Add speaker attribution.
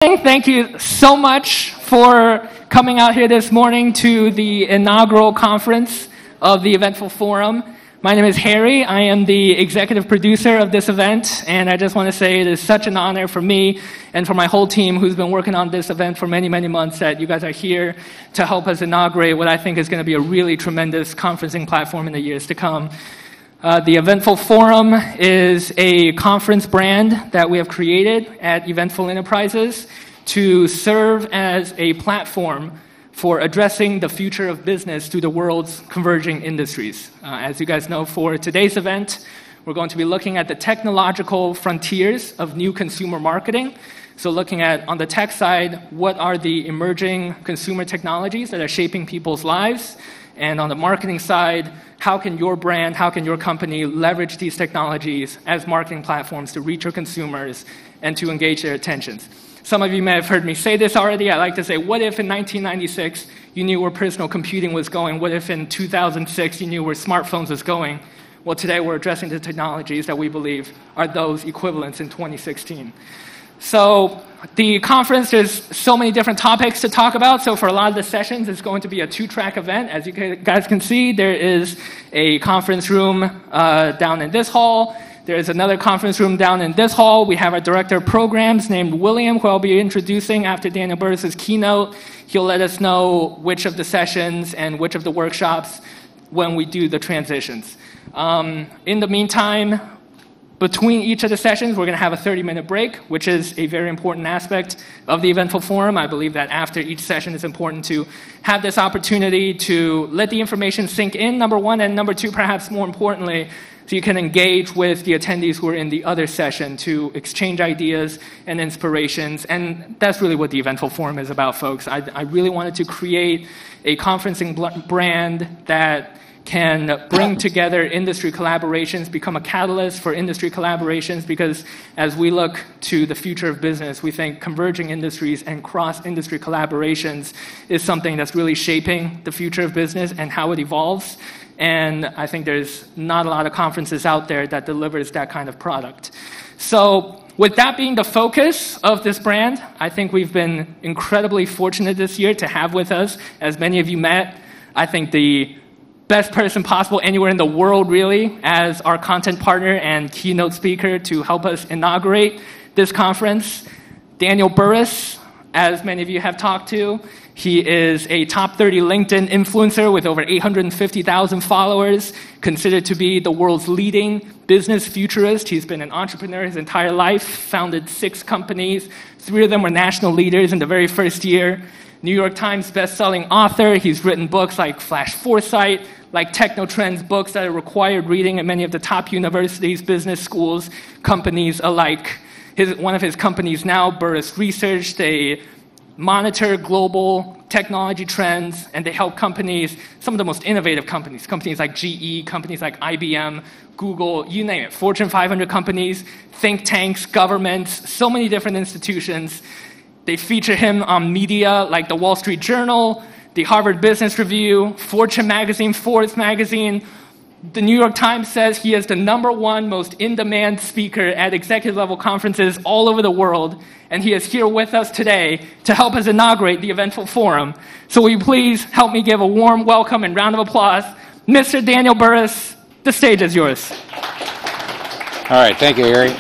Speaker 1: Thank you so much for coming out here this morning to the inaugural conference of the Eventful Forum. My name is Harry. I am the executive producer of this event, and I just want to say it is such an honor for me and for my whole team who's been working on this event for many, many months that you guys are here to help us inaugurate what I think is going to be a really tremendous conferencing platform in the years to come. The Eventful Forum is a conference brand that we have created at Eventful Enterprises to serve as a platform for addressing the future of business through the world's converging industries. As you guys know, for today's event, we're going to be looking at the technological frontiers of new consumer marketing. So looking at, on the tech side, what are the emerging consumer technologies that are shaping people's lives? And on the marketing side, how can your brand, how can your company leverage these technologies as marketing platforms to reach your consumers and to engage their attentions? Some of you may have heard me say this already. I like to say, what if in 1996 you knew where personal computing was going? What if in 2006 you knew where smartphones was going? Well, today we're addressing the technologies that we believe are those equivalents in 2016. So the conference, there's so many different topics to talk about. So for a lot of the sessions, it's going to be a two-track event. As you guys can see, there is a conference room down in this hall. There is another conference room down in this hall. We have our director of programs named William, who I'll be introducing after Daniel Burris's keynote. He'll let us know which of the sessions and which of the workshops when we do the transitions. In the meantime, between each of the sessions, we're going to have a 30-minute break, which is a very important aspect of the Eventful Forum. I believe that after each session, it's important to have this opportunity to let the information sink in, number one, and number two, perhaps more importantly, so you can engage with the attendees who are in the other session to exchange ideas and inspirations. And that's really what the Eventful Forum is about, folks. I really wanted to create a conferencing brand that can bring together industry collaborations, become a catalyst for industry collaborations, because as we look to the future of business, we think converging industries and cross-industry collaborations is something that's really shaping the future of business and how it evolves. And I think there's not a lot of conferences out there that delivers that kind of product. So with that being the focus of this brand, I think we've been incredibly fortunate this year to have with us, as many of you met, I think the best person possible anywhere in the world, really, as our content partner and keynote speaker to help us inaugurate this conference. Daniel Burris, as many of you have talked to, he is a top 30 LinkedIn influencer with over 850,000 followers, considered to be the world's leading business futurist. He's been an entrepreneur his entire life, founded 6 companies. 3 of them were national leaders in the very first year. New York Times best-selling author. He's written books like Flash Foresight, like Technotrends, books that are required reading at many of the top universities, business schools, companies alike. One of his companies now, Burris Research, they monitor global technology trends, and they help companies, some of the most innovative companies like GE, companies like IBM, Google, you name it, Fortune 500 companies, think tanks, governments, so many different institutions. They feature him on media like the Wall Street Journal, the Harvard Business Review, Fortune magazine, Forbes magazine. The New York Times says he is the #1 most in-demand speaker at executive-level conferences all over the world, and he is here with us today to help us inaugurate the Eventful Forum. So will you please help me give a warm welcome and round of applause, Mr. Daniel Burris. The stage is yours.
Speaker 2: All right, thank you, Harry.